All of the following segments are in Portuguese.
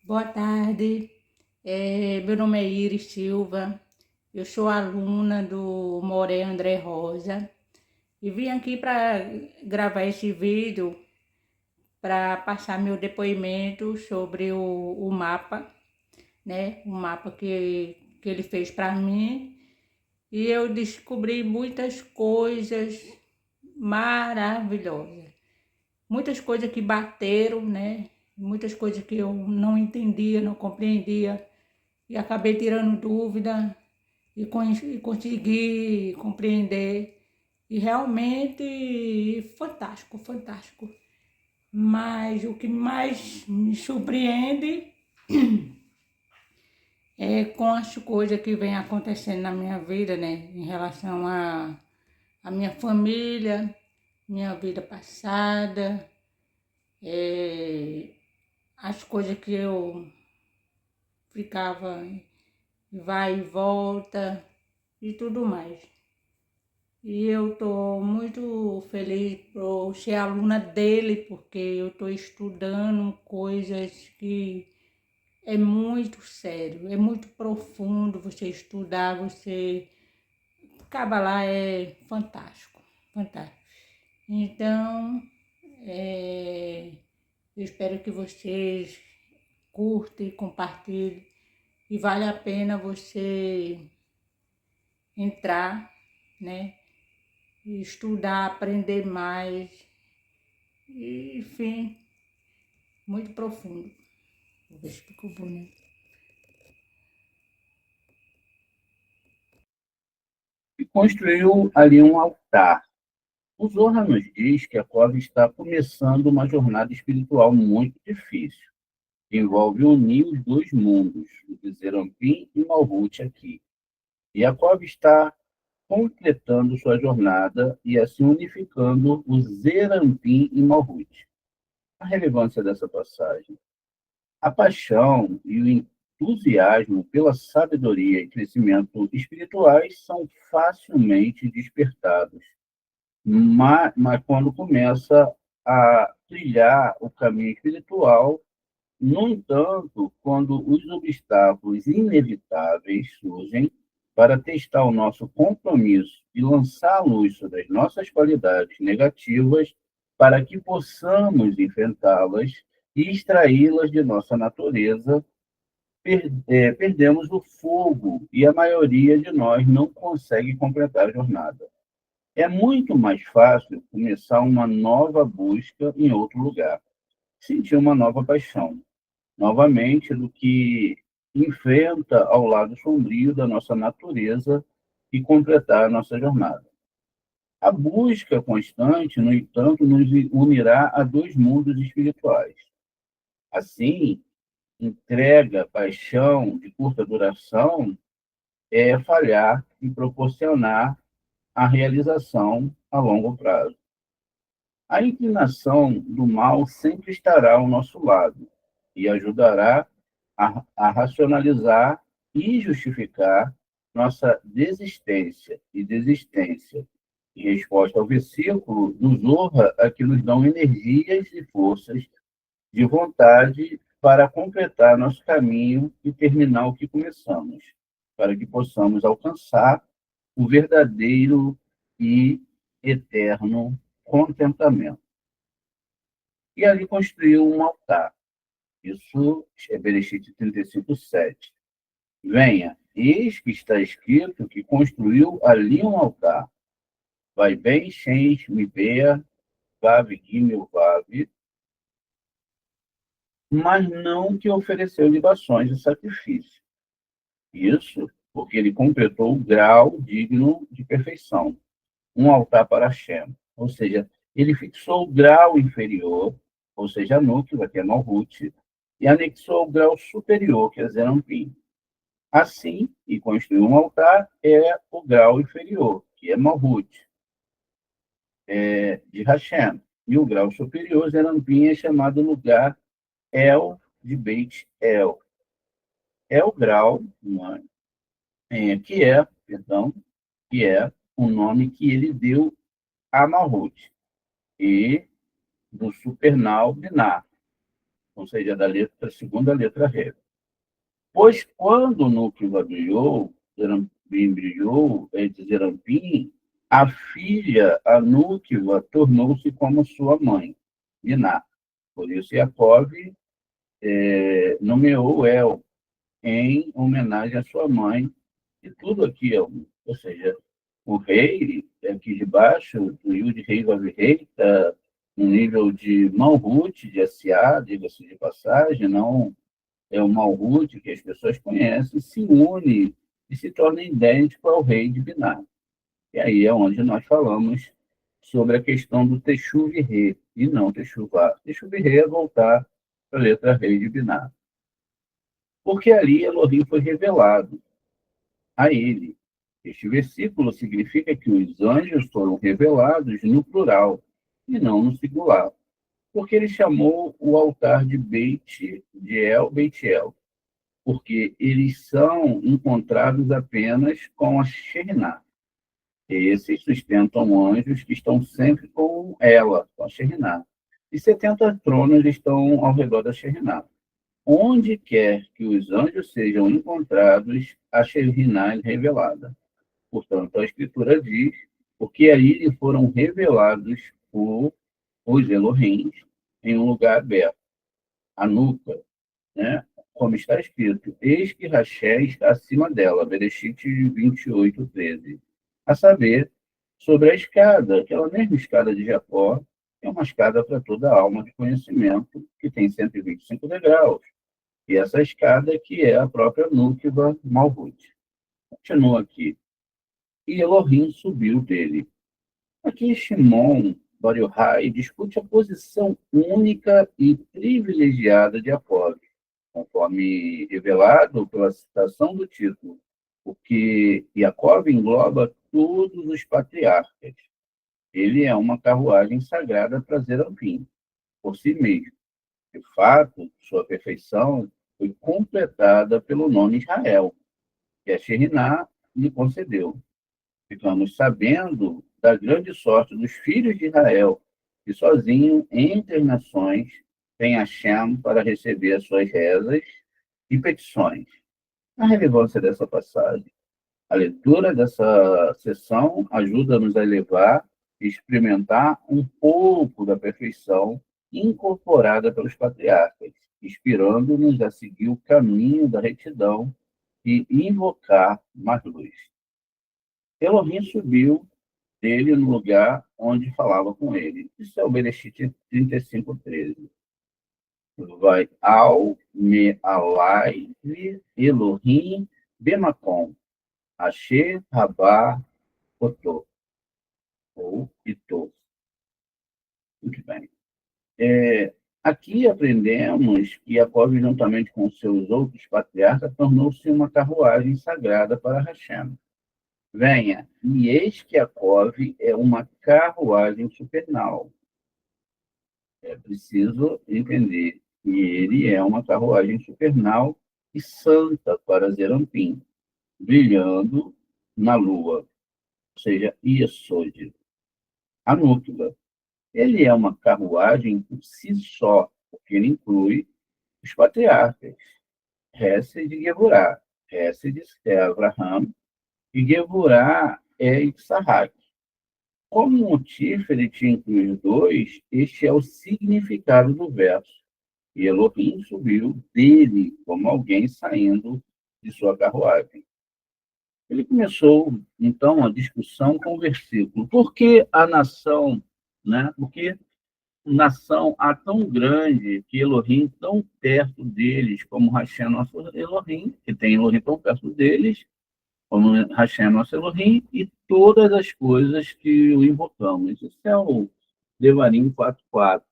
Boa tarde, meu nome é Iris Silva, eu sou aluna do Moré André Rosa e vim aqui para gravar esse vídeo para passar meu depoimento sobre o mapa, né? O mapa que ele fez para mim e eu descobri muitas coisas maravilhosas, muitas coisas que bateram, né? Muitas coisas que eu não entendia, não compreendia. E acabei tirando dúvida e consegui compreender. E realmente fantástico, fantástico. Mas o que mais me surpreende é com as coisas que vem acontecendo na minha vida, né? Em relação a minha família, minha vida passada, as coisas que eu ficava vai e volta e tudo mais. E eu estou muito feliz por ser aluna dele, porque eu estou estudando coisas que é muito sério, é muito profundo você estudar, você... Kabbalah é fantástico, fantástico. Então, eu espero que vocês curtem, compartilhem, e vale a pena você entrar, né? Estudar, aprender mais, e, enfim, muito profundo. Vou ver se ficou bonito. E construiu ali um altar. O Zohar nos diz que a cova está começando uma jornada espiritual muito difícil. Envolve unir os dois mundos, o de Zerampim e Malhut aqui. E a cova está completando sua jornada e assim unificando o Zerampim e Malhut. A relevância dessa passagem. A paixão e o entusiasmo pela sabedoria e crescimento espirituais são facilmente despertados, mas quando começa a trilhar o caminho espiritual, no entanto, quando os obstáculos inevitáveis surgem para testar o nosso compromisso e lançar a luz sobre as nossas qualidades negativas, para que possamos enfrentá-las e extraí-las de nossa natureza, perdemos o fogo e a maioria de nós não consegue completar a jornada. É muito mais fácil começar uma nova busca em outro lugar, sentir uma nova paixão, novamente, do que enfrenta ao lado sombrio da nossa natureza e completar a nossa jornada. A busca constante, no entanto, nos unirá a dois mundos espirituais. Assim, entrega, paixão de curta duração é falhar em proporcionar a realização a longo prazo. A inclinação do mal sempre estará ao nosso lado e ajudará a racionalizar e justificar nossa desistência e desistência, em resposta ao versículo do Zorra, a que nos dão energias e forças de vontade para completar nosso caminho e terminar o que começamos, para que possamos alcançar o verdadeiro e eterno contentamento. E ali construiu um altar. Isso é Bereshit 35:7. Venha, eis que está escrito que construiu ali um altar. vai bem, Shem, Mibea, Vav, Gimel, Vav, mas não que ofereceu libações de sacrifício. Isso porque ele completou o grau digno de perfeição, um altar para Hashem. Ou seja, ele fixou o grau inferior, ou seja, Núquila, que é Malhut, e anexou o grau superior, que é Zerampim. Assim, e construiu um altar é o grau inferior, que é Malhut, de Hashem. E o grau superior, Zerampim, é chamado lugar El de Beit El. É o grau, que é o nome que ele deu a Malhut, e do supernal Binah, ou seja, da segunda letra Re. Pois quando o núcleo brilhou, de Zerampim, a filha, a Núquila, tornou-se como sua mãe, Binah. Por isso, Jacob nomeou El em homenagem à sua mãe, e tudo aqui, ou seja, o rei, aqui de baixo, do Yud Rei Vav Rei, está no nível de Malhut, de SA, diga-se de passagem, não é o Malhut que as pessoas conhecem, se une e se torna idêntico ao rei de Binah. E aí é onde nós falamos sobre a questão do Teshuv Re, e não Teshuvah. Teshuv Re é voltar para a letra rei de Binah. Porque ali Elohim foi revelado a ele. Este versículo significa que os anjos foram revelados no plural e não no singular, porque ele chamou o altar de Beit El, porque eles são encontrados apenas com a Shekhinah. Esses sustentam anjos que estão sempre com ela, com a Shekhinah. E 70 tronos estão ao redor da Shekhinah. Onde quer que os anjos sejam encontrados, a Shekhinah é revelada. Portanto, a Escritura diz, porque aí lhe foram revelados os Elohims em um lugar aberto, a nuca, né? Como está escrito, eis que Raché está acima dela, Bereshit 28, 13. A saber, sobre a escada, aquela mesma escada de Jacó, é uma escada para toda a alma de conhecimento, que tem 125 degraus. E essa escada que é a própria Núquila Malhut. Continua aqui. E Elohim subiu dele. Aqui Shimon Bar Yochai discute a posição única e privilegiada de Jacob, conforme revelado pela citação do título, porque Jacob engloba todos os patriarcas. Ele é uma carruagem sagrada para Zerampim, por si mesmo. De fato, sua perfeição foi completada pelo nome Israel, que a Shekhinah lhe concedeu. Ficamos sabendo da grande sorte dos filhos de Israel, que sozinho, entre as nações, tem Hashem para receber as suas rezas e petições. A relevância dessa passagem. A leitura dessa sessão ajuda-nos a elevar e experimentar um pouco da perfeição incorporada pelos patriarcas, inspirando-nos a seguir o caminho da retidão e invocar mais luz. Elohim subiu dele no lugar onde falava com ele. Isso é o Bereshit 35, 13. Vai ao me alai Elohim bemakom asher rabá otô ou itô. Muito bem. Aqui aprendemos que Jacob, juntamente com seus outros patriarcas, tornou-se uma carruagem sagrada para Hashem. Venha, e eis que Jacob é uma carruagem supernal. É preciso entender que ele é uma carruagem supernal e santa para Zerampim, brilhando na lua, ou seja, Iesod, a Núquila. Ele é uma carruagem por si só, porque ele inclui os patriarcas, Hesed e Geburá. Hesed é Abraham e Geburá é Isaac. Como o motivo ele tinha incluído os dois, este é o significado do verso. E Elohim subiu dele como alguém saindo de sua carruagem. Ele começou, então, a discussão com o versículo. Por que a nação, né? Porque nação há tão grande que Elohim tão perto deles, como Hashem, nosso Elohim, que tem Elohim tão perto deles, como Hashem, nosso Elohim, e todas as coisas que o invocamos. Isso é o Devarim 4:4.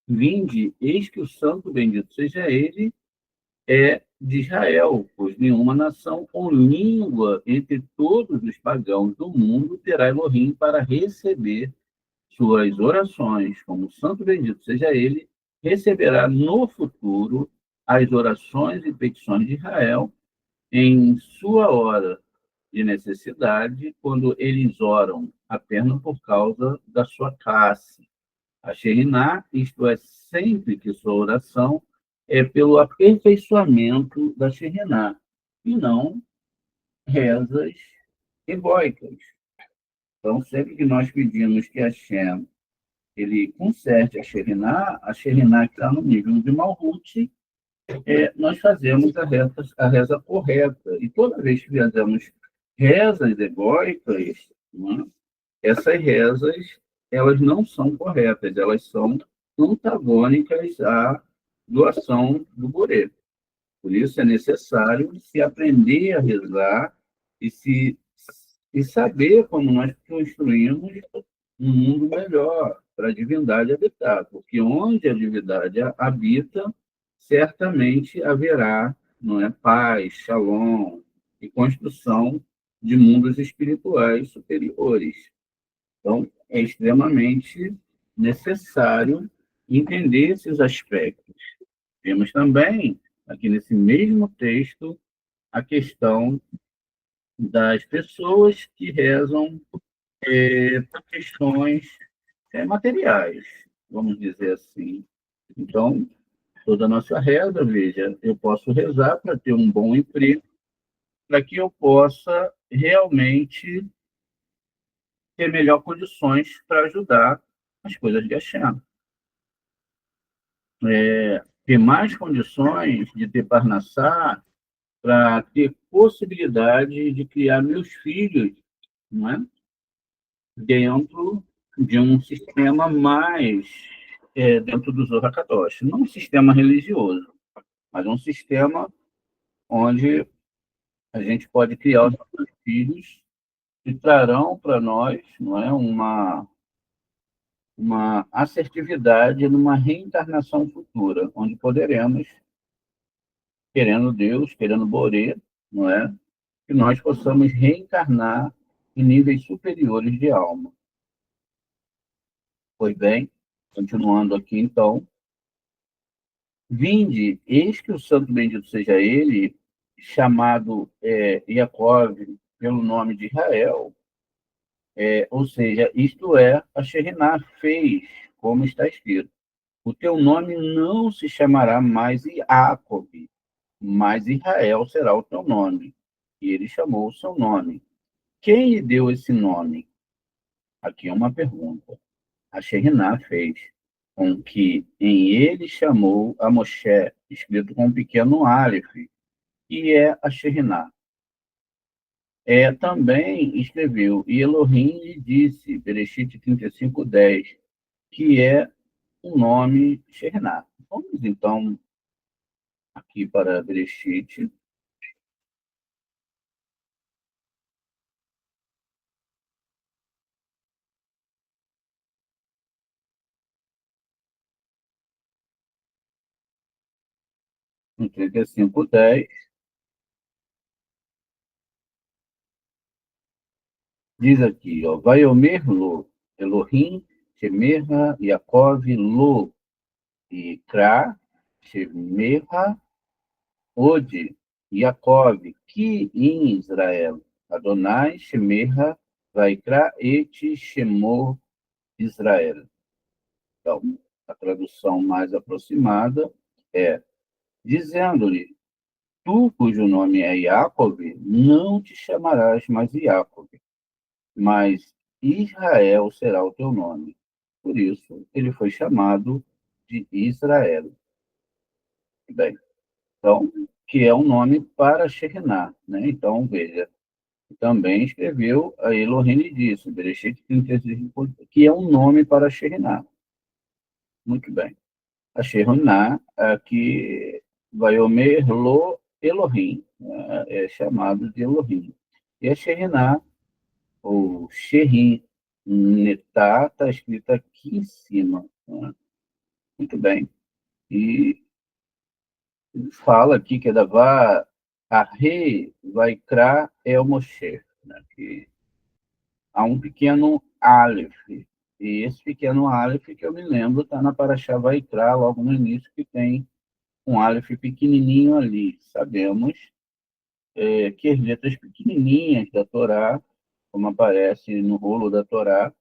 Vinde, eis que o santo bendito seja ele, é de Israel, pois nenhuma nação com língua entre todos os pagãos do mundo terá Elohim para receber suas orações, como santo bendito seja ele, receberá no futuro as orações e petições de Israel em sua hora de necessidade, quando eles oram apenas por causa da sua classe. A Sheriná, isto é, sempre que sua oração é pelo aperfeiçoamento da Sheriná, e não rezas egóicas. Então, sempre que nós pedimos que Hashem ele conserte a Sheriná que está no nível de Malhut, nós fazemos a reza correta. E toda vez que fazemos rezas egóicas, né, essas rezas elas não são corretas, elas são antagônicas à doação do Boré. Por isso é necessário se aprender a rezar e, e saber como nós construímos um mundo melhor para a divindade habitar, porque onde a divindade habita, certamente haverá, não é, paz, shalom e construção de mundos espirituais superiores. Então, é extremamente necessário entender esses aspectos. Temos também, aqui nesse mesmo texto, a questão das pessoas que rezam por questões materiais, vamos dizer assim. Então, toda a nossa reza, veja, eu posso rezar para ter um bom emprego, para que eu possa realmente ter melhores condições para ajudar as coisas de Hashem. Ter mais condições de ter Parnassá, para ter possibilidade de criar meus filhos, não é? Dentro de um sistema mais dentro do Zohar Kadosh. Não um sistema religioso, mas um sistema onde a gente pode criar os nossos filhos que trarão para nós, não é, uma assertividade numa reencarnação futura, onde poderemos, querendo Deus, querendo Boré, não é, que nós possamos reencarnar em níveis superiores de alma. Pois bem, continuando aqui então, vinde, eis que o santo bendito seja ele, chamado Jacob pelo nome de Israel, ou seja, isto é, a Sheriná fez, como está escrito. O teu nome não se chamará mais Jacob, mas Israel será o teu nome. E ele chamou o seu nome. Quem lhe deu esse nome? Aqui é uma pergunta. A Sheriná fez com que em ele chamou a Moshe, escrito com um pequeno Aleph, que é a Sheriná. Também escreveu, e Elohim lhe disse, Bereshit 35:10, que é o nome Sheriná. Vamos, então, aqui para Bereshit. No 35:10, diz aqui, ó, Vaiomer lo, Elohim, Shemerha, Yaakov lo, e Kra, Shemerha, Ode, Yaakov, que em Israel, Adonai, Shemerha, Vaikra, et Shemor, Israel. Então, a tradução mais aproximada é, dizendo-lhe, tu, cujo nome é Yaakov, não te chamarás mais Yaakov, mas Israel será o teu nome. Por isso, ele foi chamado de Israel. Bem, então, que é um nome para Shekinah, né? Então, veja, Também escreveu a Elohim disse, Bereshit 35, que é um nome para Shekhinah. Muito bem. A Shekhinah, que Vaiomer Lo Elohim, é chamado de Elohim. E a Shekhinah, ou Sherin Netá, está escrito aqui em cima. Né? Muito bem. E fala aqui que Davá Arre Vaikra El Moshe, né? Que há um pequeno Aleph. E esse pequeno Aleph, que eu me lembro, está na Parashá Vaikra, logo no início, que tem um Aleph pequenininho ali. Sabemos que as letras pequenininhas da Torá, como aparece no rolo da Torá,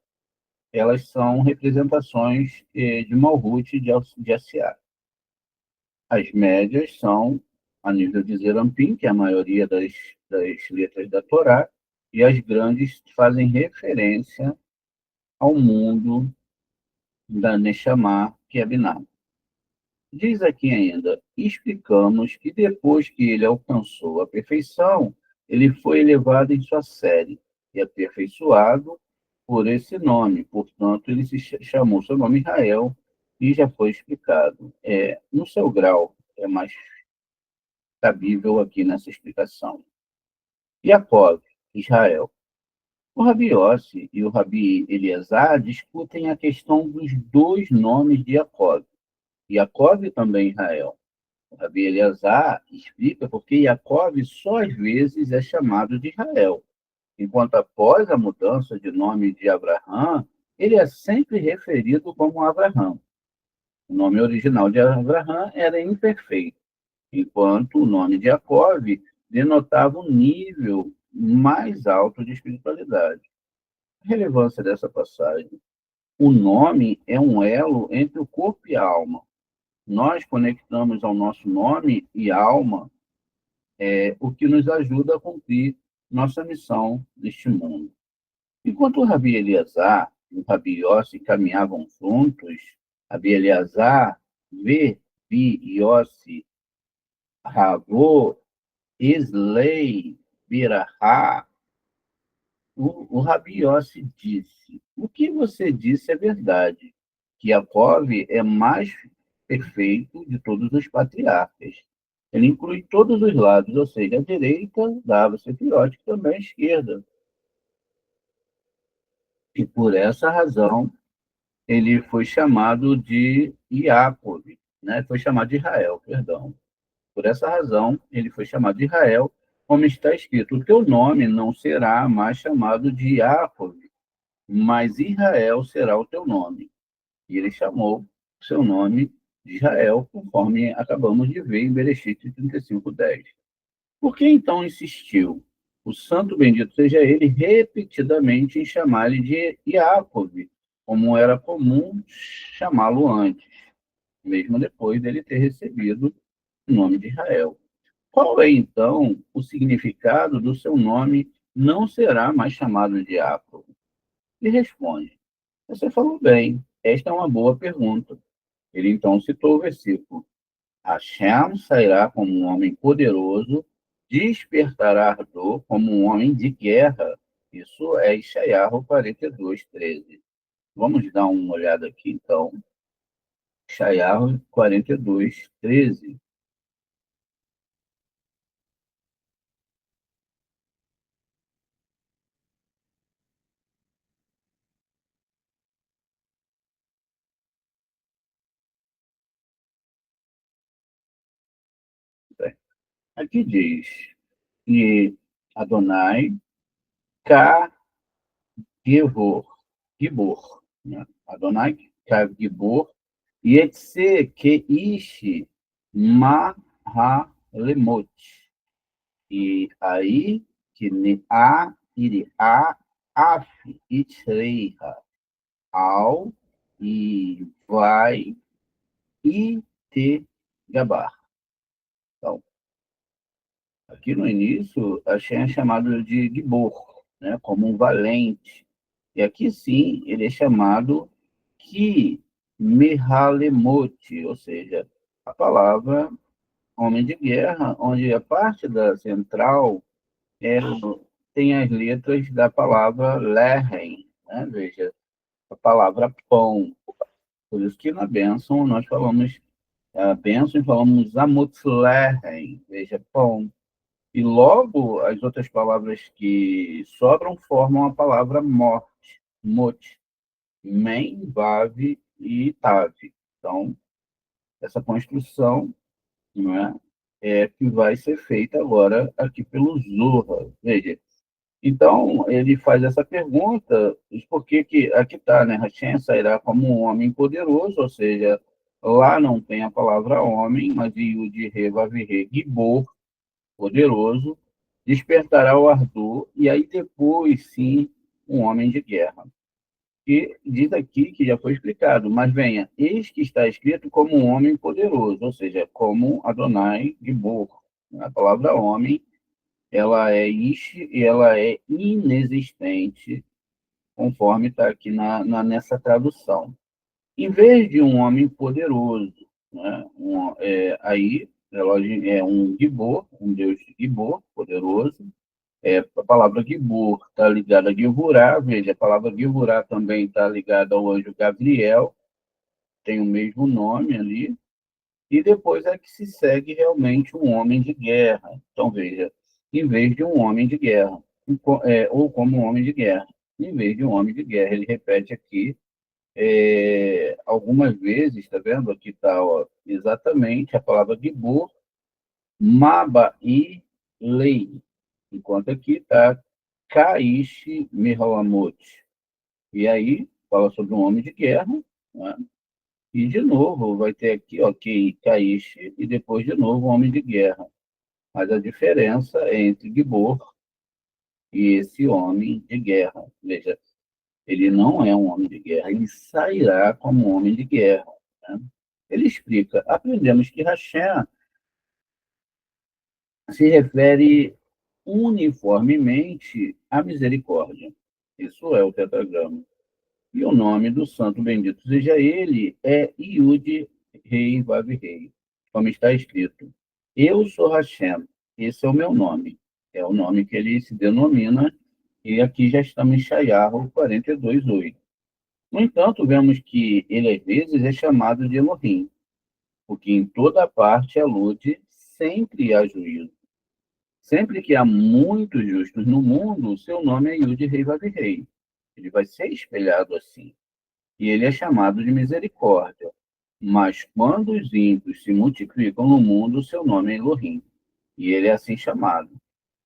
elas são representações de Malhut de Asiá. As médias são a nível de Zerampim, que é a maioria das letras da Torá, e as grandes fazem referência ao mundo da Neshama, que é Binah. Diz aqui ainda, explicamos que depois que ele alcançou a perfeição, ele foi elevado em sua série e aperfeiçoado por esse nome. Portanto, ele se chamou seu nome Israel e já foi explicado. No seu grau, é mais cabível aqui nessa explicação. Jacob, Israel. O Rabi Yossi e o Rabi Eliezer discutem a questão dos dois nomes de Jacob. Jacob também Israel. O Rabi Eliezer explica porque Jacob só às vezes é chamado de Israel, enquanto após a mudança de nome de Abraão, ele é sempre referido como Abraão. O nome original de Abraão era imperfeito, enquanto o nome de Jacob denotava um nível mais alto de espiritualidade. A relevância dessa passagem. O nome é um elo entre o corpo e a alma. Nós conectamos ao nosso nome e alma o que nos ajuda a cumprir nossa missão neste mundo. Enquanto o Rabi Eliezer e o Rabi Yossi caminhavam juntos, Rabi Eliezer, Vi Yossi, Ravô, Islei, Birahá, o Rabi Yossi disse, o que você disse é verdade, que Jacob é mais perfeito de todos os patriarcas. Ele inclui todos os lados, ou seja, a direita dava Sefirote, também a esquerda. E por essa razão, ele foi chamado de Jacob, né? Foi chamado de Israel, perdão. Por essa razão, ele foi chamado de Israel, como está escrito, o teu nome não será mais chamado de Jacob, mas Israel será o teu nome. E ele chamou o seu nome de Israel, conforme acabamos de ver em Bereshit 35:10. Por que então insistiu o santo bendito seja ele repetidamente em chamar-lhe de Jacob, como era comum chamá-lo antes, mesmo depois dele ter recebido o nome de Israel? Qual é, então, o significado do seu nome não será mais chamado de Jacob? Ele responde, você falou bem, esta é uma boa pergunta. Ele então citou o versículo, Hashem sairá como um homem poderoso, despertará ardor como um homem de guerra. Isso é Isaiah 42:13. Vamos dar uma olhada aqui, então. Isaiah 42:13. Aqui diz, e Adonai Ka Gibor, né? Adonai Ka Gibor, Yetse Ke Ishi Mahalemot. E aí, que ne a, iri a, af, itreiha, ao, e vai, e te gabar. Então, aqui no início, a Shem é chamado de Gibor, né, como um valente. E aqui sim, ele é chamado Ki Mehalemot, ou seja, a palavra homem de guerra, onde a parte da central é tem as letras da palavra lehem, né? Veja, a palavra pão. Por isso que na bênção nós falamos a bênção e falamos amotzlehem, veja, pão. E logo as outras palavras que sobram formam a palavra morte, mot, men, vav e tav. Então, essa construção, não é, é que vai ser feita agora aqui pelo Zohar. Veja, então ele faz essa pergunta, por que que aqui está, né? Hashem sairá como um homem poderoso, ou seja, lá não tem a palavra homem, mas Yud Re Vav Re Gibor, poderoso, despertará o ardor, e aí depois, sim, um homem de guerra. E diz aqui que já foi explicado, mas venha, eis que está escrito como um homem poderoso, ou seja, como Adonai Gibor. A palavra homem, ela é ish e ela é inexistente, conforme está aqui nessa tradução. Em vez de um homem poderoso, né, aí é um Gibor, um deus Gibor, poderoso. A palavra Gibor está ligada a Givurá, veja, a palavra Givurá também está ligada ao anjo Gabriel, tem o mesmo nome ali, e depois é que se segue realmente um homem de guerra. Então, veja, em vez de um homem de guerra, ou como um homem de guerra, em vez de um homem de guerra, ele repete aqui algumas vezes, está vendo? Aqui está exatamente a palavra Gibor, Maba e Lei, enquanto aqui está Kaish Mihalamot. E aí, fala sobre um homem de guerra, né? E de novo, vai ter aqui, ok, Kaish, e depois de novo, um homem de guerra. Mas a diferença é entre Gibor e esse homem de guerra. Veja, ele não é um homem de guerra, ele sairá como um homem de guerra. Né? Ele explica, aprendemos que Hashem se refere uniformemente à misericórdia. Isso é o tetragrama. E o nome do santo bendito seja ele é Iud Rei Vav Rei, como está escrito. Eu sou Hashem, esse é o meu nome. É o nome que ele se denomina, e aqui já estamos em Shayahu 42:8. No entanto, vemos que ele às vezes é chamado de Elohim, porque em toda parte alude sempre a juízo. Sempre que há muitos justos no mundo, o seu nome é Yud Rei Vav Rei. Ele vai ser espelhado assim. E ele é chamado de misericórdia. Mas quando os ímpios se multiplicam no mundo, o seu nome é Elohim. E ele é assim chamado.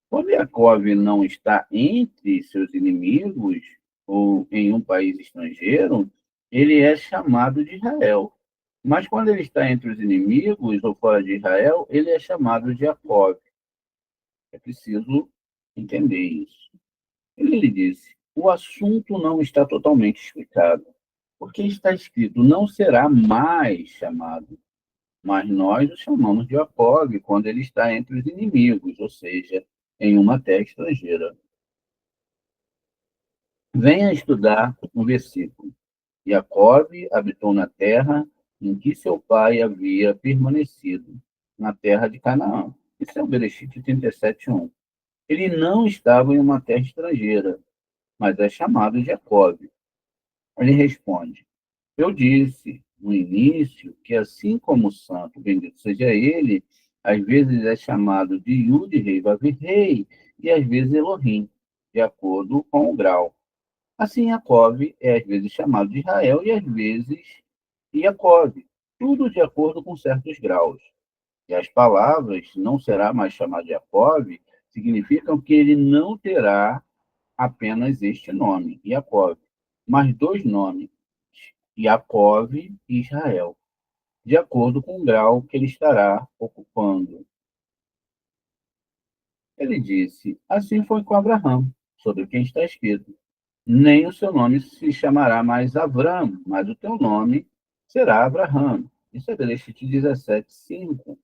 Quando Jacob não está entre seus inimigos, ou em um país estrangeiro, ele é chamado de Israel. Mas quando ele está entre os inimigos ou fora de Israel, ele é chamado de Jacob. É preciso entender isso. Ele lhe disse: o assunto não está totalmente explicado, porque está escrito: não será mais chamado, mas nós o chamamos de Jacob quando ele está entre os inimigos, ou seja, em uma terra estrangeira. Venha estudar um versículo. Jacob habitou na terra em que seu pai havia permanecido, na terra de Canaã. Isso é o Bereshit 37:1. Ele não estava em uma terra estrangeira, mas é chamado de Jacob. Ele responde: eu disse no início que, assim como o santo, bendito seja ele, às vezes é chamado de Yud Rei Vav Rei e às vezes Elohim, de acordo com o grau. Assim, Jacob é às vezes chamado de Israel e às vezes Jacob, tudo de acordo com certos graus. E as palavras não será mais chamado de Jacob significam que ele não terá apenas este nome, Jacob, mas dois nomes, Jacob e Israel, de acordo com o grau que ele estará ocupando. Ele disse: assim foi com Abraão, sobre quem está escrito: nem o seu nome se chamará mais Avram, mas o teu nome será Abraham. Isso é Bereshit 17:5.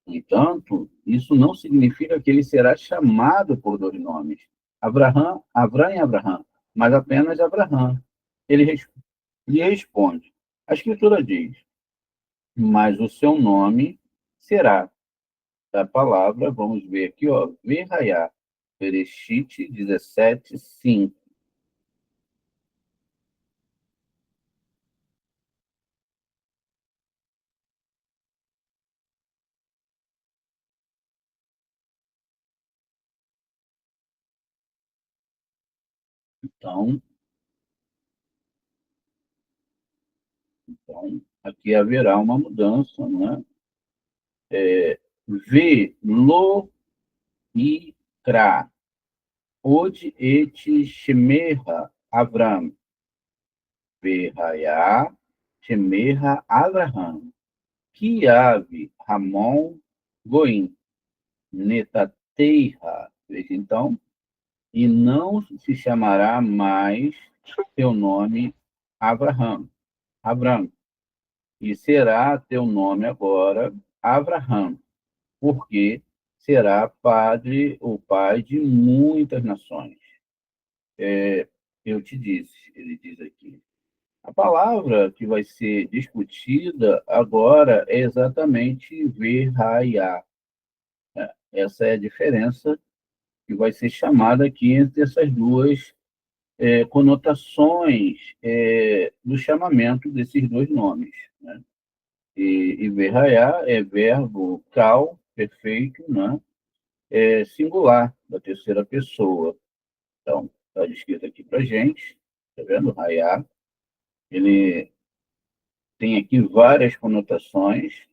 No entanto, isso não significa que ele será chamado por dois nomes, Abraham, Avram e Abraham, mas apenas Abraham. Ele lhe responde: a Escritura diz: mas o seu nome será. Da palavra, vamos ver aqui, Verraiá, Bereshit 17:5. Então, aqui haverá uma mudança, né? Ve, lo, ikra, od et shemerha, Avram, verraiá, shemerha, Abraham, Kiav, Ramon, Goim, Netateira. Veja, então, e não se chamará mais teu nome Abraham, Abram, e será teu nome agora Abraham, porque será padre ou pai de muitas nações. Eu te disse, ele diz aqui. A palavra que vai ser discutida agora é exatamente verraiá. Essa é a diferença que vai ser chamada aqui entre essas duas conotações do chamamento desses dois nomes, né? E verraiá é verbo cal, perfeito, né? Singular, da terceira pessoa. Então, está descrito aqui para gente, tá vendo? Raiá, ele tem aqui várias conotações,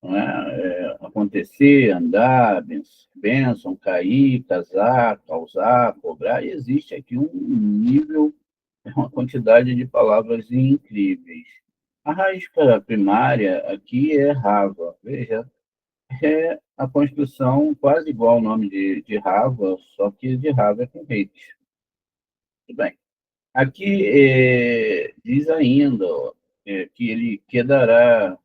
não é? Acontecer, andar, bênção, cair, casar, causar, cobrar, e existe aqui um nível, uma quantidade de palavras incríveis. A raiz primária aqui é Rava, veja, é a construção quase igual ao nome de Rava, só que de Rava é com reis. Tudo bem. Aqui diz ainda ó, que ele quedará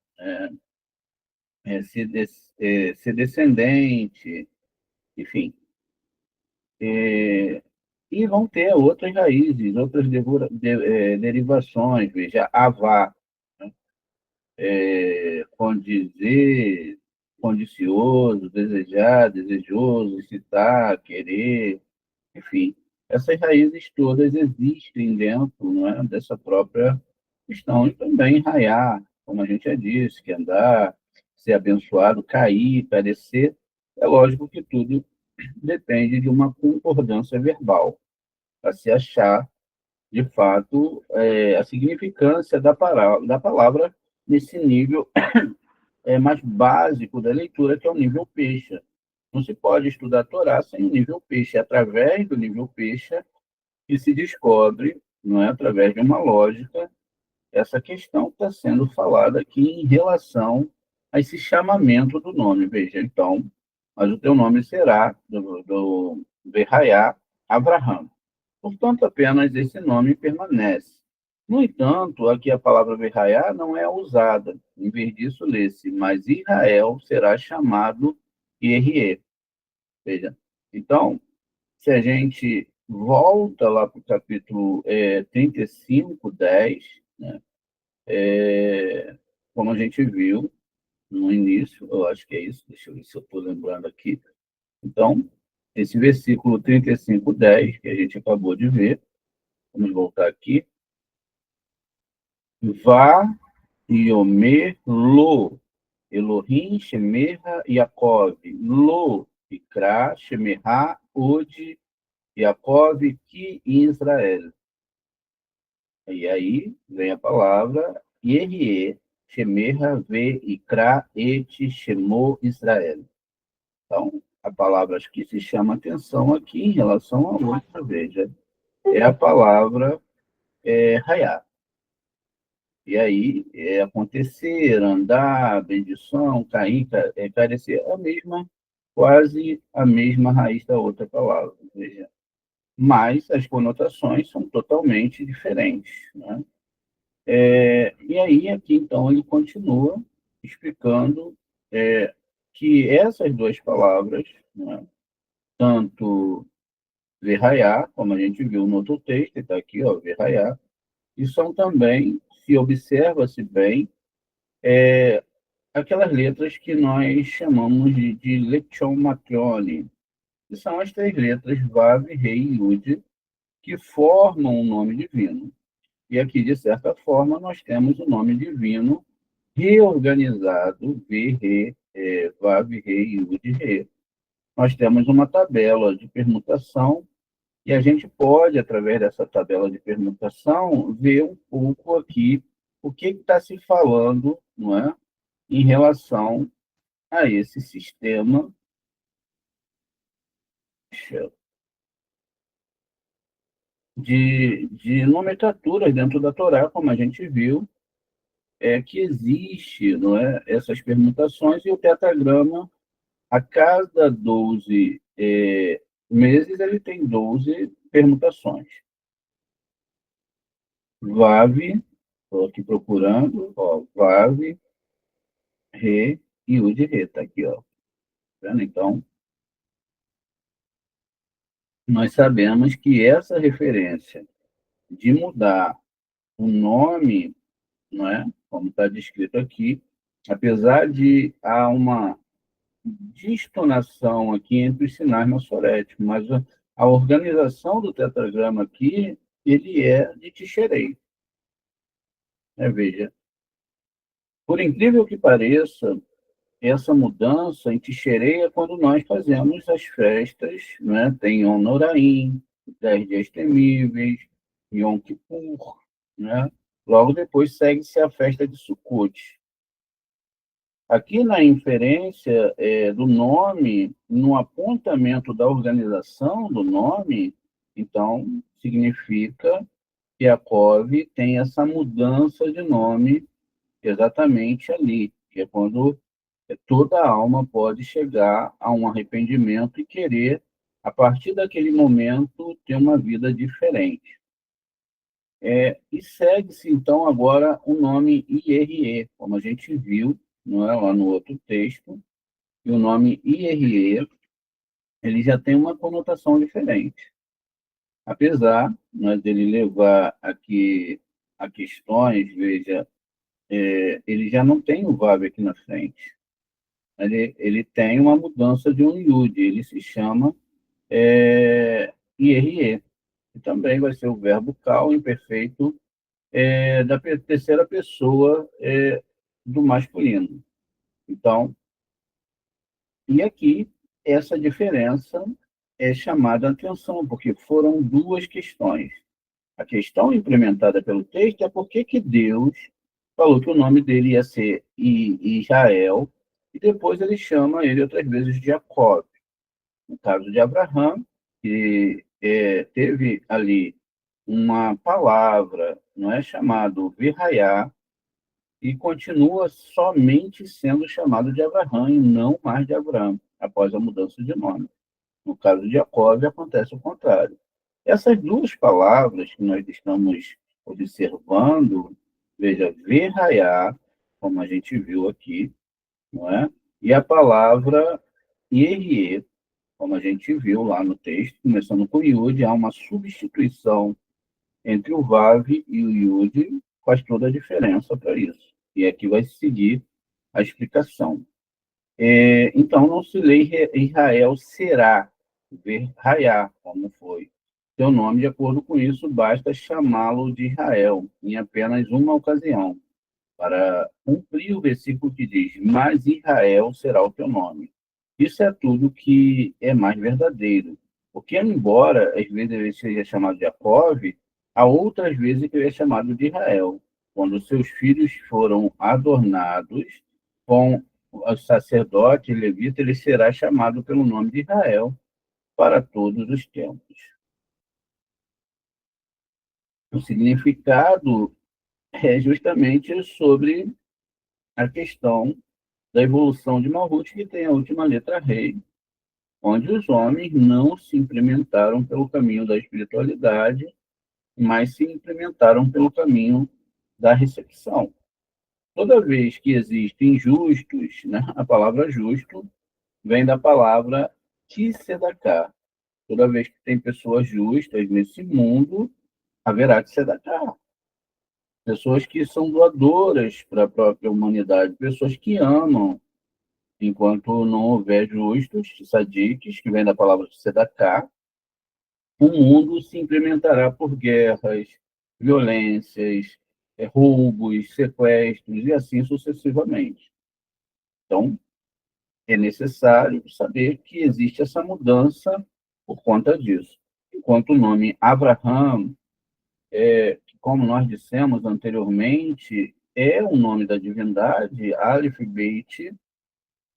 ser descendente, enfim. E vão ter outras raízes, outras derivações, veja, avá, né? Condizer, condicioso, desejar, desejoso, excitar, querer, enfim. Essas raízes todas existem dentro, não é, dessa própria questão. E também raiar, como a gente já disse, que andar, ser abençoado, cair, parecer. É lógico que tudo depende de uma concordância verbal, para se achar, de fato, a significância da palavra nesse nível mais básico da leitura, que é o nível peixe. Não se pode estudar a Torá sem o nível peixe. É através do nível peixe que se descobre, não é, através de uma lógica, essa questão que está sendo falada aqui em relação a esse chamamento do nome. Veja, então, mas o teu nome será do Berraiá Abraham. Portanto, apenas esse nome permanece. No entanto, aqui a palavra Berraiá não é usada. Em vez disso, lê-se, mas Israel será chamado Ierê. Veja, então, se a gente volta lá para o capítulo 35, 10, né, como a gente viu no início, eu acho que é isso, deixa eu ver se eu estou lembrando aqui. Então, esse versículo 35, 10, que a gente acabou de ver, vamos voltar aqui. Vá Yomer Lo, Elohim Shemerha Yaakov, Lo Ikra Shemerha Od Yaakov Ki Israel. E aí vem a palavra Yerie, Shemerha Ve Ikra Et Shemo Israel. Então, a palavra que se chama atenção aqui em relação à outra, veja, é a palavra Hayat. E aí, acontecer, andar, bendição, cair, carecer, é a mesma, quase a mesma raiz da outra palavra, veja. Mas as conotações são totalmente diferentes, né? E aí, aqui, então, ele continua explicando que essas duas palavras, né, tanto verraiá, como a gente viu no outro texto, está aqui, ó, verraiá, e são também, se observa-se bem, aquelas letras que nós chamamos de Lectio Matrione, que são as três letras Vav, Rei e Yud, que formam o nome divino. E aqui, de certa forma, nós temos o nome divino reorganizado, V, Re, Vav, Rei, Yud, Re. Nós temos uma tabela de permutação e a gente pode, através dessa tabela de permutação, ver um pouco aqui o que está se falando, não é, em relação a esse sistema de nomenclaturas dentro da Torá, como a gente viu, que existe, não é, essas permutações, e o tetragrama, a cada 12 meses, ele tem 12 permutações. Vav, estou aqui procurando, ó, Vav, Re e Yud, Re, está aqui, ó. Tá vendo? Então, nós sabemos que essa referência de mudar o nome, não é, como está descrito aqui, apesar de há uma destonação aqui entre os sinais maçoréticos, mas a organização do tetragrama aqui, ele é de Tisherei. Veja, por incrível que pareça, essa mudança em Tisherei é quando nós fazemos as festas, né? Tem Yom Noraim, 10 dias temíveis, Yom Kippur, né? Logo depois segue-se a festa de Sukkot. Aqui na inferência do nome, no apontamento da organização do nome, então, significa que Yaakov tem essa mudança de nome exatamente ali, que é quando toda alma pode chegar a um arrependimento e querer, a partir daquele momento, ter uma vida diferente. E segue-se, então, agora o nome IRE, como a gente viu, não é, lá no outro texto, e o nome IRE, ele já tem uma conotação diferente. Apesar, né, dele levar aqui a questões, veja, ele já não tem o Vav aqui na frente. Ele tem uma mudança de um Yud, ele se chama IRE, que também vai ser o verbo cal imperfeito da terceira pessoa do masculino. Então, e aqui, essa diferença é chamada a atenção, porque foram duas questões. A questão implementada pelo texto é por que Deus falou que o nome dele ia ser Israel, e depois ele chama ele outras vezes de Jacob. No caso de Abraão, que teve ali uma palavra, não é, chamado Virraiá, e continua somente sendo chamado de Abraão e não mais de Abraão, após a mudança de nome. No caso de Jacob, acontece o contrário. Essas duas palavras que nós estamos observando, veja, Virraiá, como a gente viu aqui, não é? E a palavra Irie, como a gente viu lá no texto, começando com Yud, há uma substituição entre o Vav e o Yud, faz toda a diferença para isso. E aqui vai seguir a explicação. Então, não se lê Israel será, ver Raiá, como foi. Seu nome, de acordo com isso, basta chamá-lo de Israel, em apenas uma ocasião, para cumprir o versículo que diz, mas Israel será o teu nome. Isso é tudo que é mais verdadeiro. Porque, embora às vezes ele seja chamado de Jacob, há outras vezes que ele é chamado de Israel, quando seus filhos foram adornados com o sacerdote levita, ele será chamado pelo nome de Israel para todos os tempos. O significado é justamente sobre a questão da evolução de Malhut, que tem a última letra Rei, onde os homens não se implementaram pelo caminho da espiritualidade, mas se implementaram pelo caminho da recepção. Toda vez que existem justos, né, a palavra justo vem da palavra tzedaká. Toda vez que tem pessoas justas nesse mundo, haverá tzedaká. Pessoas que são doadoras para a própria humanidade, pessoas que amam. Enquanto não houver justos, sadiques, que vem da palavra sedaká, o mundo se implementará por guerras, violências, roubos, sequestros e assim sucessivamente. Então, é necessário saber que existe essa mudança por conta disso. Enquanto o nome Abraham, como nós dissemos anteriormente, é o nome da divindade, Aleph Beit,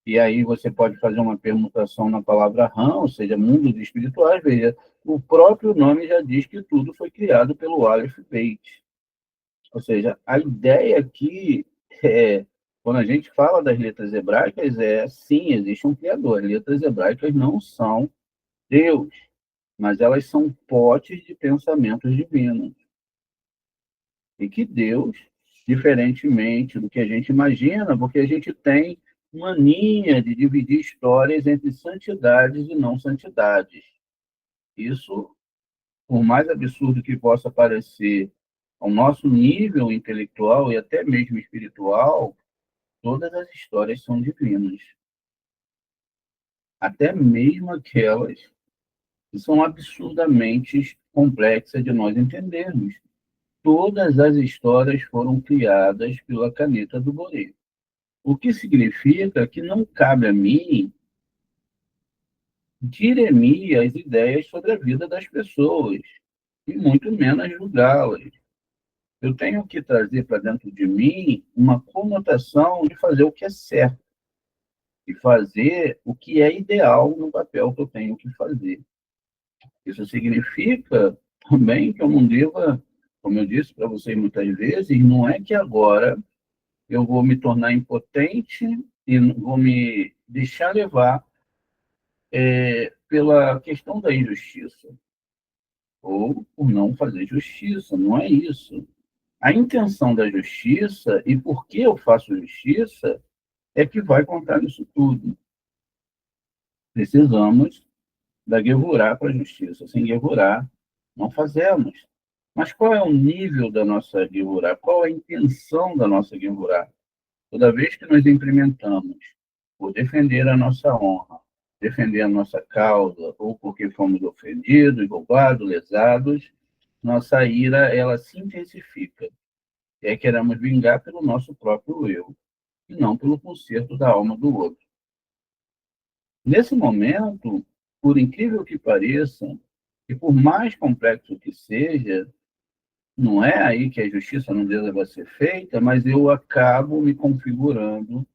e aí você pode fazer uma permutação na palavra Ram, ou seja, mundos espirituais. Veja, o próprio nome já diz que tudo foi criado pelo Aleph Beit. Ou seja, a ideia aqui é, quando a gente fala das letras hebraicas, sim, existe um criador. As letras hebraicas não são Deus, mas elas são potes de pensamentos divinos. E que Deus, diferentemente do que a gente imagina, porque a gente tem mania de dividir histórias entre santidades e não santidades. Isso, por mais absurdo que possa parecer ao nosso nível intelectual e até mesmo espiritual, todas as histórias são divinas. Até mesmo aquelas que são absurdamente complexas de nós entendermos. Todas as histórias foram criadas pela caneta do Boré. O que significa que não cabe a mim dirimir as ideias sobre a vida das pessoas, e muito menos julgá-las. Eu tenho que trazer para dentro de mim uma conotação de fazer o que é certo, e fazer o que é ideal no papel que eu tenho que fazer. Isso significa também que eu não deva, como eu disse para vocês muitas vezes, não é que agora eu vou me tornar impotente e vou me deixar levar pela questão da injustiça, ou por não fazer justiça, não é isso. A intenção da justiça e por que eu faço justiça é que vai contar isso tudo. Precisamos da Gevurá para a justiça. Sem Gevurá, não fazemos. Mas qual é o nível da nossa Gevurá? Qual é a intenção da nossa Gevurá? Toda vez que nós implementamos por defender a nossa honra, defender a nossa causa, ou porque fomos ofendidos, roubados, lesados, nossa ira ela se intensifica. Queremos vingar pelo nosso próprio eu, e não pelo conserto da alma do outro. Nesse momento, por incrível que pareça, e por mais complexo que seja, não é aí que a justiça não deva ser feita, mas eu acabo me configurando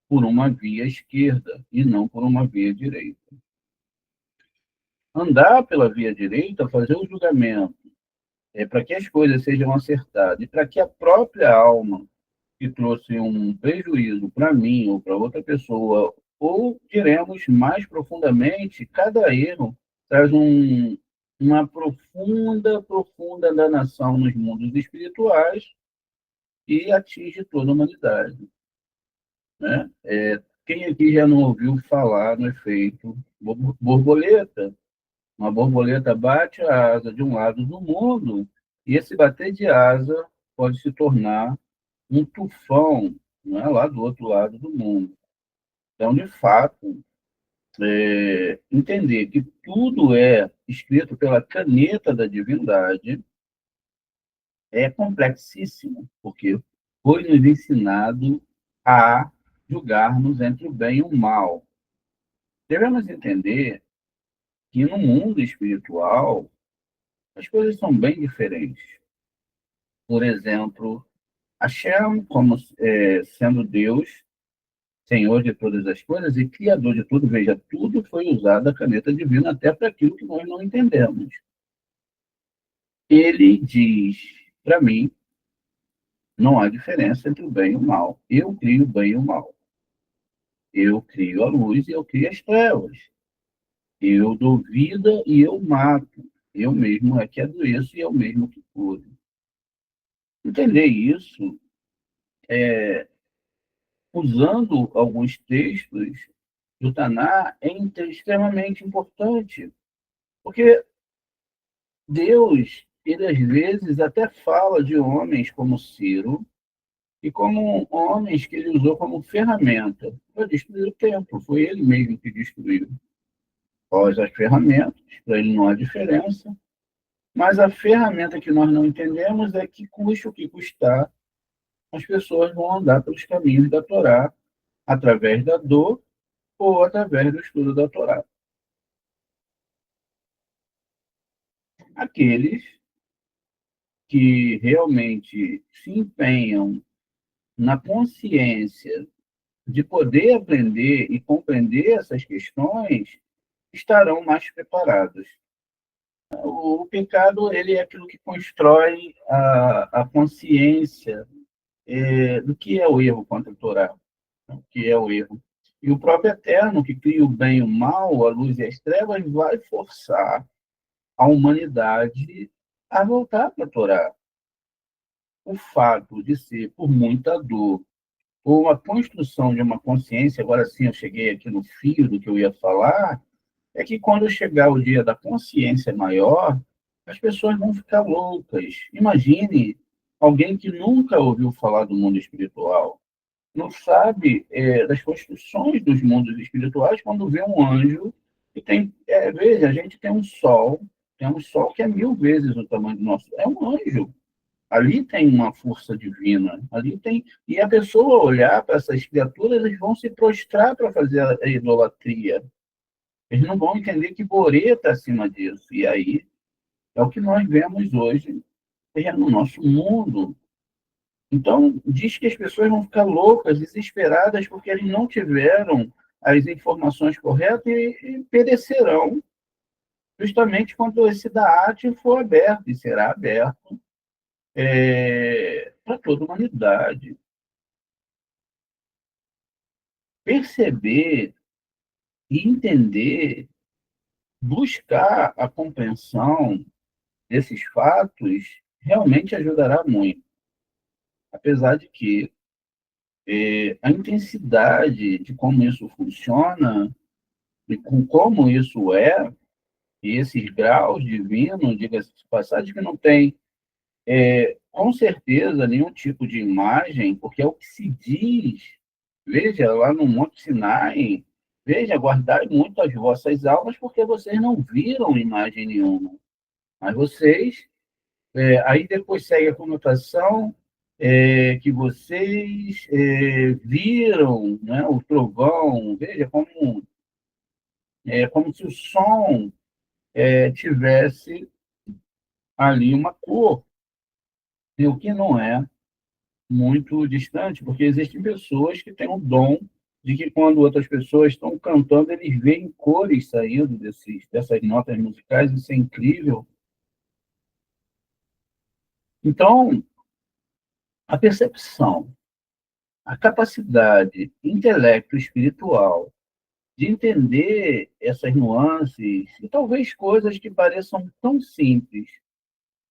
por uma via esquerda e não por uma via direita. Andar pela via direita, fazer o julgamento, para que as coisas sejam acertadas e para que a própria alma que trouxe um prejuízo para mim ou para outra pessoa, ou diremos mais profundamente, cada erro traz uma profunda danação nos mundos espirituais e atinge toda a humanidade. Né? Quem aqui já não ouviu falar no efeito borboleta? Uma borboleta bate a asa de um lado do mundo e esse bater de asa pode se tornar um tufão, né, lá do outro lado do mundo. Então, de fato, entender que tudo é escrito pela caneta da divindade é complexíssimo, porque foi nos ensinado a julgarmos entre o bem e o mal. Devemos entender que no mundo espiritual as coisas são bem diferentes. Por exemplo, Hashem, como sendo Deus, Senhor de todas as coisas e Criador de tudo, veja, tudo foi usado a caneta divina até para aquilo que nós não entendemos. Ele diz para mim, não há diferença entre o bem e o mal. Eu crio o bem e o mal. Eu crio a luz e eu crio as trevas. Eu dou vida e eu mato. Eu mesmo é que adoeço e eu mesmo que curo. Entender isso, usando alguns textos do Taná, é extremamente importante. Porque Deus, ele às vezes até fala de homens como Ciro, e como homens que ele usou como ferramenta para destruir o templo. Foi ele mesmo que destruiu. Após as ferramentas, para ele não há diferença, mas a ferramenta que nós não entendemos é que custe o que custar, as pessoas vão andar pelos caminhos da Torá, através da dor ou através do estudo da Torá. Aqueles que realmente se empenham na consciência de poder aprender e compreender essas questões estarão mais preparados. O pecado ele é aquilo que constrói a consciência do que é o erro contra a Torá, o que é o erro. E o próprio Eterno, que cria o bem e o mal, a luz e as trevas, vai forçar a humanidade a voltar para a Torá. O fato de ser por muita dor ou a construção de uma consciência, agora sim eu cheguei aqui no fio do que eu ia falar, é que quando chegar o dia da consciência maior, as pessoas vão ficar loucas. Imagine alguém que nunca ouviu falar do mundo espiritual, não sabe das construções dos mundos espirituais quando vê um anjo que tem, veja, a gente tem um sol que é 1000 vezes o tamanho do nosso, é um anjo. Ali tem uma força divina, ali tem. E a pessoa olhar para essas criaturas, eles vão se prostrar para fazer a idolatria. Eles não vão entender que Borê está acima disso. E aí é o que nós vemos hoje no nosso mundo. Então, diz que as pessoas vão ficar loucas, desesperadas, porque eles não tiveram as informações corretas e perecerão justamente quando esse Da'at for aberto, e será aberto para toda a humanidade. Perceber e entender, buscar a compreensão desses fatos, realmente ajudará muito. Apesar de que a intensidade de como isso funciona e com como isso é, e esses graus divinos, diga-se de passagem, que não tem, com certeza, nenhum tipo de imagem, porque é o que se diz. Veja, lá no Monte Sinai, veja, guardai muito as vossas almas, porque vocês não viram imagem nenhuma. Mas vocês, aí depois segue a conotação que vocês viram, né, o trovão, veja como se o som tivesse ali uma cor, e o que não é muito distante, porque existem pessoas que têm o dom de que quando outras pessoas estão cantando, eles veem cores saindo dessas notas musicais, isso é incrível. Então, a percepção, a capacidade intelecto espiritual de entender essas nuances e talvez coisas que pareçam tão simples,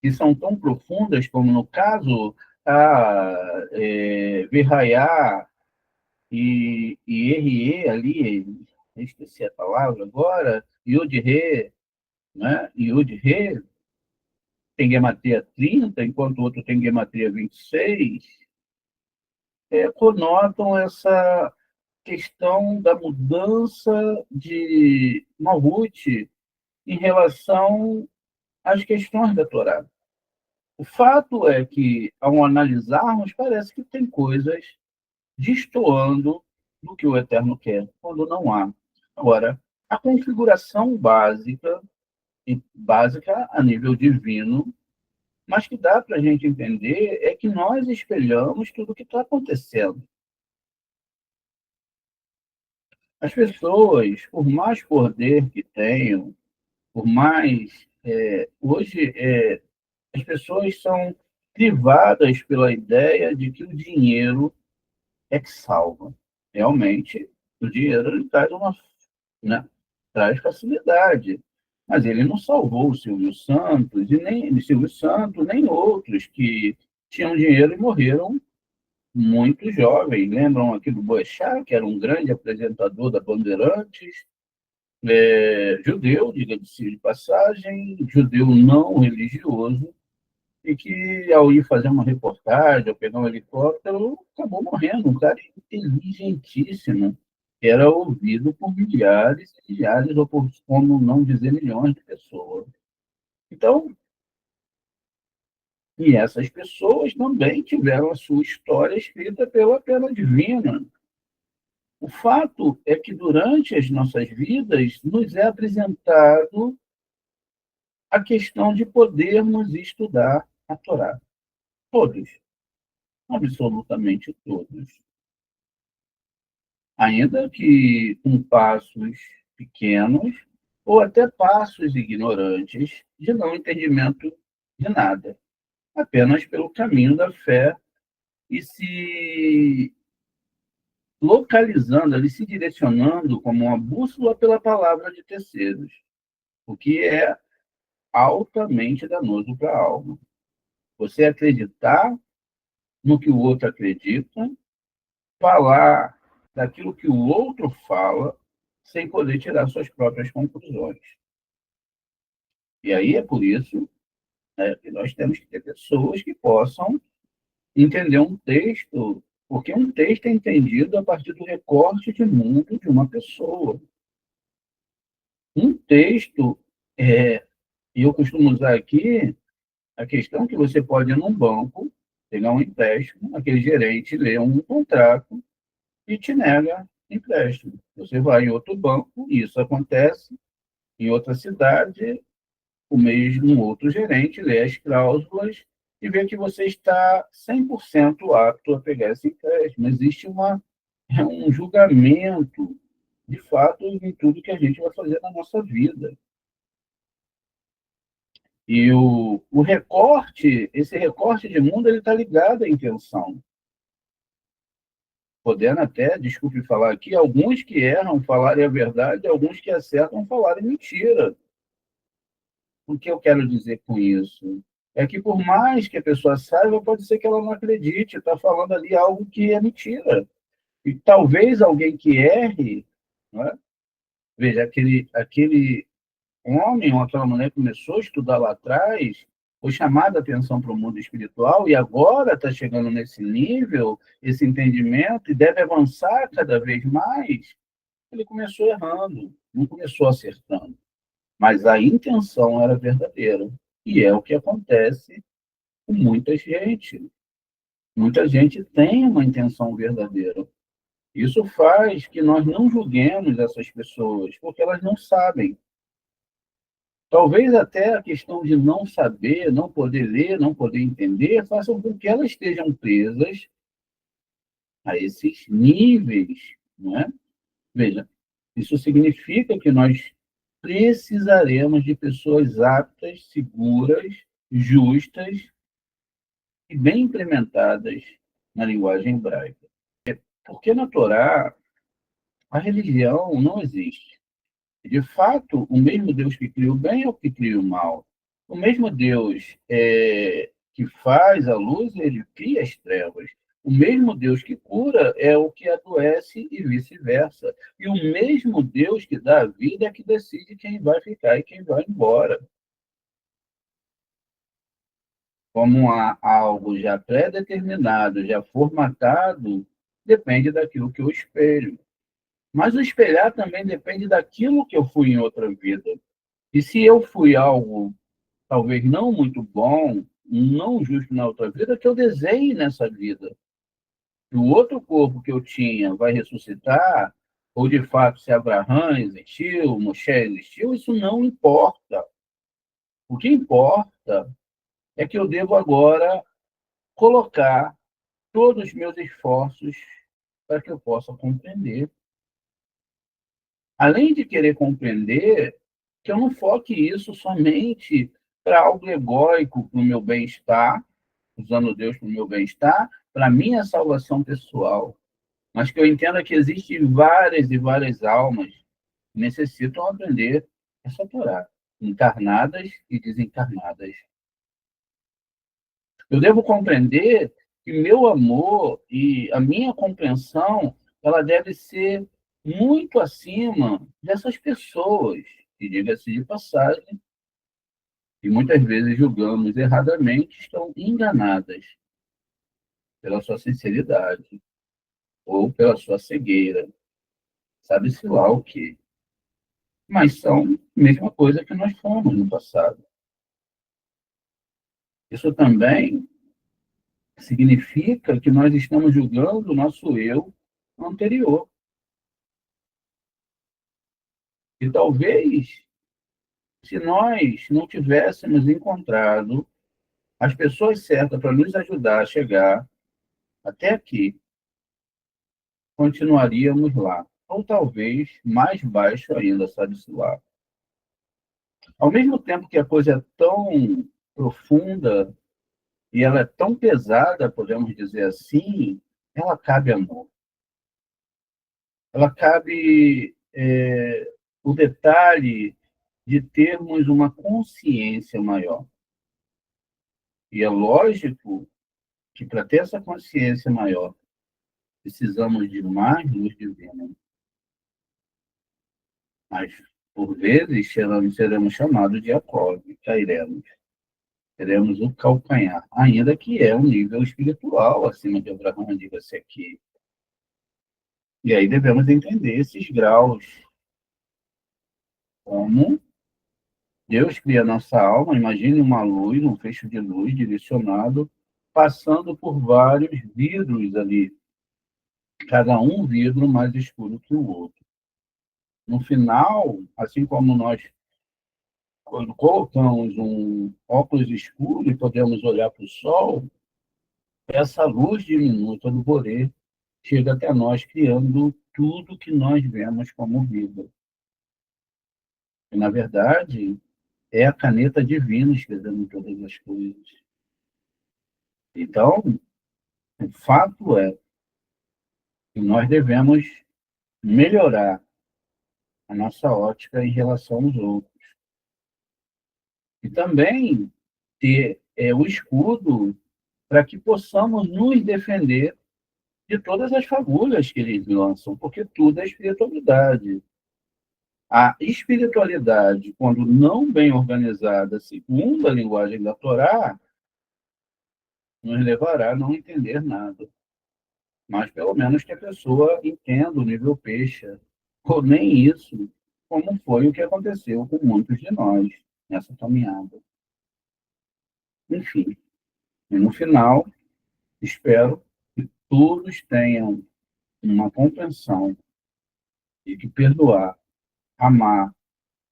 que são tão profundas, como no caso Virrayá e RE ali, esqueci a palavra agora, Yod-Re, né? Yod-Re tem gematria 30, enquanto o outro tem gematria 26, conotam essa questão da mudança de Malhut em relação às questões da Torá. O fato é que, ao analisarmos, parece que tem coisas destoando do que o Eterno quer, quando não há. Agora, a configuração básica a nível divino, mas que dá para a gente entender é que nós espelhamos tudo o que está acontecendo. As pessoas, por mais poder que tenham, por mais. Hoje, as pessoas são privadas pela ideia de que o dinheiro é que salva. Realmente, o dinheiro ele traz né, traz facilidade. Mas ele não salvou o Silvio Santos, e nem Silvio Santos, nem outros que tinham dinheiro e morreram muito jovens. Lembram aqui do Boechat, que era um grande apresentador da Bandeirantes, judeu, diga-se de passagem, judeu não religioso, e que, ao ir fazer uma reportagem, ou pegar um helicóptero, acabou morrendo. Um cara inteligentíssimo, que era ouvido por milhares e milhares, ou por, como não dizer, milhões de pessoas. Então, e essas pessoas também tiveram a sua história escrita pela pena divina. O fato é que, durante as nossas vidas, nos é apresentado a questão de podermos estudar a Torá. Todos, absolutamente todos. Ainda que com passos pequenos ou até passos ignorantes de não entendimento de nada, apenas pelo caminho da fé e se localizando ali, se direcionando como uma bússola pela palavra de terceiros, o que é altamente danoso para a alma. Você acreditar no que o outro acredita, falar daquilo que o outro fala, sem poder tirar suas próprias conclusões. E aí é por isso, né, que nós temos que ter pessoas que possam entender um texto, porque um texto é entendido a partir do recorte de mundo de uma pessoa. Um texto, e eu costumo usar aqui a questão que você pode ir num banco, pegar um empréstimo, aquele gerente lê um contrato e te nega empréstimo. Você vai em outro banco, e isso acontece em outra cidade, o mesmo outro gerente lê as cláusulas e vê que você está 100% apto a pegar esse empréstimo. Existe um julgamento, de fato, em tudo que a gente vai fazer na nossa vida. E o recorte, esse recorte de mundo, ele está ligado à intenção. Podendo até, desculpe falar aqui, alguns que erram falarem a verdade, alguns que acertam falarem mentira. O que eu quero dizer com isso? É que, por mais que a pessoa saiba, pode ser que ela não acredite, está falando ali algo que é mentira. E talvez alguém que erre, não é? Veja, aquele homem ou aquela mulher que começou a estudar lá atrás, foi chamada a atenção para o mundo espiritual e agora está chegando nesse nível, esse entendimento, e deve avançar cada vez mais. Ele começou errando, não começou acertando. Mas a intenção era verdadeira. E é o que acontece com muita gente. Muita gente tem uma intenção verdadeira. Isso faz que nós não julguemos essas pessoas, porque elas não sabem. Talvez até a questão de não saber, não poder ler, não poder entender, façam com que elas estejam presas a esses níveis, não é? Veja, isso significa que nós precisaremos de pessoas aptas, seguras, justas e bem implementadas na linguagem hebraica. Porque na Torá, a religião não existe. De fato, o mesmo Deus que cria o bem é o que cria o mal. O mesmo Deus que faz a luz, ele cria as trevas. O mesmo Deus que cura é o que adoece e vice-versa. E o mesmo Deus que dá a vida é que decide quem vai ficar e quem vai embora. Como há algo já pré-determinado, já formatado, depende daquilo que eu espelho. Mas o espelhar também depende daquilo que eu fui em outra vida. E se eu fui algo talvez não muito bom, não justo na outra vida, que eu desenhe nessa vida. O outro corpo que eu tinha vai ressuscitar, ou de fato se Abraão existiu, Moshe existiu, isso não importa. O que importa é que eu devo agora colocar todos os meus esforços para que eu possa compreender. Além de querer compreender, que eu não foque isso somente para algo egóico, para o meu bem-estar, usando Deus para o meu bem-estar, para a minha salvação pessoal. Mas que eu entenda que existem várias e várias almas que necessitam aprender essa Torá, encarnadas e desencarnadas. Eu devo compreender que meu amor e a minha compreensão, ela deve ser muito acima dessas pessoas. E diga-se de passagem, e muitas vezes julgamos erradamente, estão enganadas pela sua sinceridade ou pela sua cegueira, sabe-se lá o quê. Mas são a mesma coisa que nós fomos no passado. Isso também significa que nós estamos julgando o nosso eu anterior. E talvez, se nós não tivéssemos encontrado as pessoas certas para nos ajudar a chegar até aqui, continuaríamos lá. Ou talvez mais baixo ainda, sabe-se lá. Ao mesmo tempo que a coisa é tão profunda e ela é tão pesada, podemos dizer assim, ela cabe amor. Ela cabe o detalhe de termos uma consciência maior. E é lógico que para ter essa consciência maior, precisamos de mais luz divina. Mas, por vezes, seremos chamados de Jacob, cairemos. Teremos o calcanhar, ainda que é um nível espiritual acima de Abraão, diga-se aqui. E aí devemos entender esses graus, como Deus cria nossa alma, imagine uma luz, um feixe de luz direcionado, passando por vários vidros ali, cada um vidro mais escuro que o outro. No final, assim como nós, quando colocamos um óculos escuro e podemos olhar para o sol, essa luz diminuta do Boré chega até nós, criando tudo que nós vemos como vida. E, na verdade, é a caneta divina escrevendo todas as coisas. Então, o fato é que nós devemos melhorar a nossa ótica em relação aos outros. E também ter o escudo para que possamos nos defender de todas as fagulhas que eles lançam, porque tudo é espiritualidade. A espiritualidade, quando não bem organizada, segundo a linguagem da Torá, nos levará a não entender nada. Mas pelo menos que a pessoa entenda o nível peixe, ou nem isso, como foi o que aconteceu com muitos de nós nessa caminhada. Enfim, e no final, espero que todos tenham uma compreensão de que perdoar, amar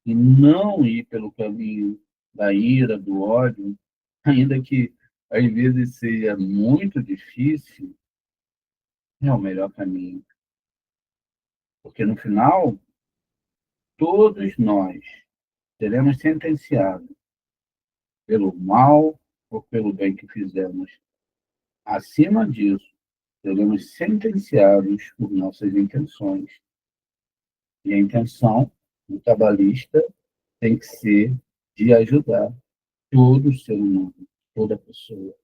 e não ir pelo caminho da ira, do ódio, ainda que às vezes seja muito difícil, é o melhor caminho. Porque no final, todos nós seremos sentenciados pelo mal ou pelo bem que fizemos. Acima disso, seremos sentenciados por nossas intenções. E a intenção do cabalista tem que ser de ajudar todo ser humano, toda pessoa,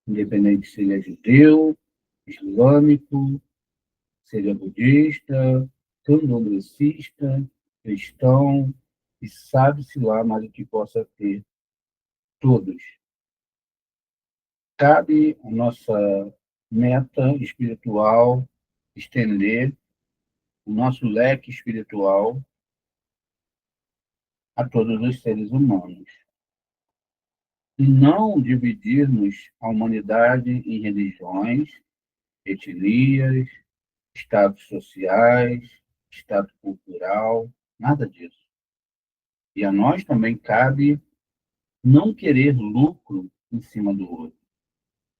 independente se ele é judeu, islâmico, seja budista, candomblessista, cristão, e sabe-se lá mais o que possa ter, todos. Cabe a nossa meta espiritual estender o nosso leque espiritual a todos os seres humanos. E não dividirmos a humanidade em religiões, etnias, estados sociais, estado cultural, nada disso. E a nós também cabe não querer lucro em cima do outro,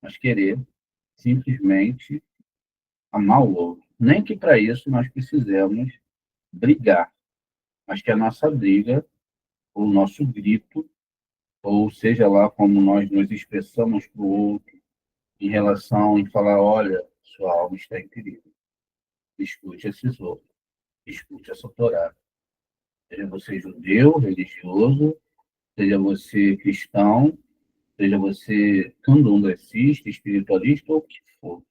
mas querer simplesmente amar o outro. Nem que para isso nós precisemos brigar, mas que a nossa briga, ou o nosso grito, ou seja lá como nós nos expressamos para o outro em relação em falar, olha, sua alma está em perigo. Escute esses outros, escute essa Torá. Seja você judeu, religioso, seja você cristão, seja você candomblessista, espiritualista ou o que for.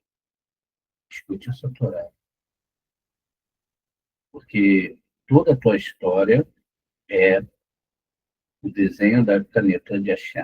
Escute essa Torá. Porque toda a tua história é o desenho da caneta de Axé.